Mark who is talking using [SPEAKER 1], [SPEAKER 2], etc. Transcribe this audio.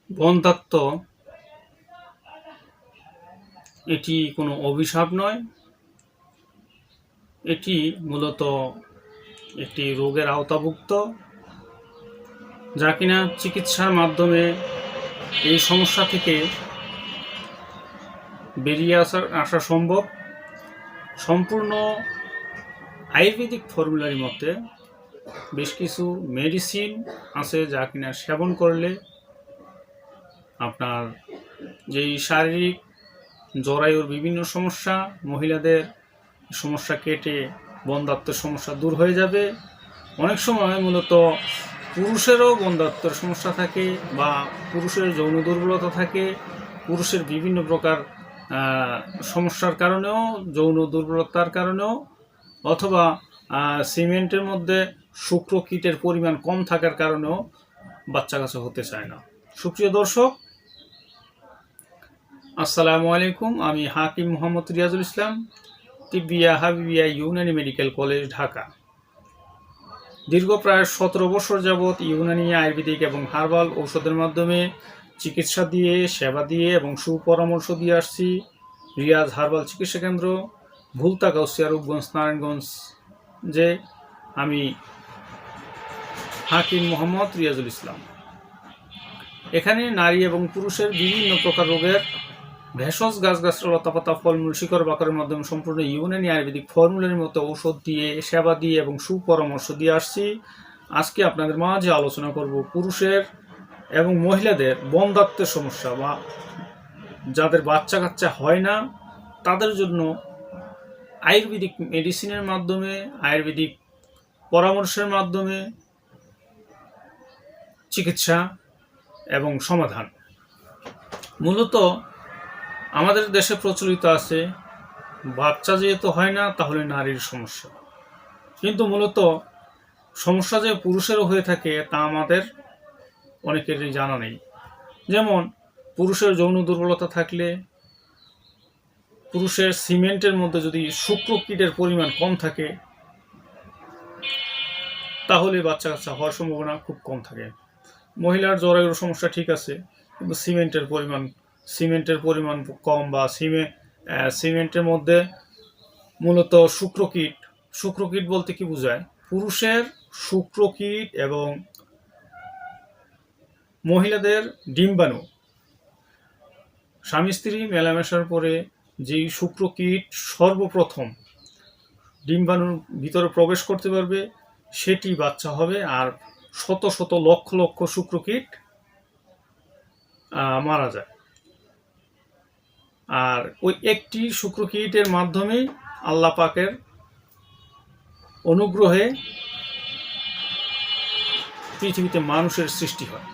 [SPEAKER 1] বন্ধ্যাত্ব এটি কোনো অভিশাপ নয়, এটি মূলত একটি রোগের আওতাভুক্ত, যা কিনা চিকিৎসার মাধ্যমে এই সমস্যা থেকে বেরিয়ে আসা সম্ভব। সম্পূর্ণ আয়ুর্বেদিক ফর্মুলারি মতে বেশ কিছু মেডিসিন আছে যা কিনা সেবন করলে আপনার যেই শারীরিক জরায়ুর বিভিন্ন সমস্যা, মহিলাদের সমস্যা কেটে বন্ধ্যাত্বের সমস্যা দূর হয়ে যাবে। অনেক সময় মূলত পুরুষেরও বন্ধ্যাত্বের সমস্যা থাকে বা পুরুষের যৌন দুর্বলতা থাকে, পুরুষের বিভিন্ন প্রকার সমস্যার কারণেও, যৌন দুর্বলতার কারণেও, অথবা সিমেন্টের মধ্যে শুক্রকীটের পরিমাণ কম থাকার কারণেও বাচ্চা কাচ্চা হতে চায় না। সুপ্রিয় দর্শক, আসসালামু আলাইকুম। আমি হাকিম মোহাম্মদ রিয়াজুল ইসলাম, তিব্বিয়া হাবিবিয়া ইউনানি মেডিকেল কলেজ, ঢাকা। দীর্ঘ প্রায় 17 বছর যাবৎ ইউনানি, আয়ুর্বেদিক এবং হার্বাল ঔষধের মাধ্যমে চিকিৎসা দিয়ে, সেবা দিয়ে এবং সুপরামর্শ দিয়ে আসছি রিয়াজ হার্বাল চিকিৎসা কেন্দ্র, ভুলতা গাউসিয়া, রূপগঞ্জ, নারায়ণগঞ্জ। যে আমি হাকিম মোহাম্মদ রিয়াজুল ইসলাম। এখানে নারী এবং পুরুষের বিভিন্ন প্রকার রোগের ভেষজ গাছগাছরা, লতাপাতা, ফলমূল, শিকড় বাকরের মাধ্যমে সম্পূর্ণ ইউনানি আয়ুর্বেদিক ফর্মুলার মতো ঔষধ দিয়ে, সেবা দিয়ে এবং সুপরামর্শ দিয়ে আসছি। আজকে আপনাদের মাঝে আলোচনা করব পুরুষের এবং মহিলাদের বন্ধ্যাত্বের সমস্যা বা যাদের বাচ্চা কাচ্চা হয় না তাদের জন্য আয়ুর্বেদিক মেডিসিনের মাধ্যমে, আয়ুর্বেদিক পরামর্শের মাধ্যমে চিকিৎসা এবং সমাধান। মূলত আমাদের দেশে প্রচলিত আছে বাচ্চা যেহেতু হয় না তাহলে নারীর সমস্যা, কিন্তু মূলত সমস্যা যে পুরুষেরও হয়ে থাকে তা আমাদের অনেকেরই জানা নেই। যেমন পুরুষের যৌন দুর্বলতা থাকলে, পুরুষের সিমেন্টের মধ্যে যদি শুক্রকীটের পরিমাণ কম থাকে তাহলে বাচ্চা কাচ্চা হওয়ার সম্ভাবনা খুব কম থাকে। মহিলার জরায়ুর সমস্যা ঠিক আছে, কিন্তু সিমেন্টের পরিমাণ কম বা সিমেন্টের মধ্যে মূলত শুক্রকীট বলতে কি বোঝায়? পুরুষের শুক্রকীট এবং মহিলাদের ডিম্বাণু, স্বামী স্ত্রী মেলামেশার পরে যেই শুক্রকীট সর্বপ্রথম ডিম্বাণুর ভিতরে প্রবেশ করতে পারবে সেটি বাচ্চা হবে, আর শত শত লক্ষ লক্ষ শুক্রকীট মারা যায়। আর ওই একটি শুক্রকীটের মাধ্যমেই আল্লাহ পাকের অনুগ্রহে পৃথিবীতে মানুষের সৃষ্টি হয়।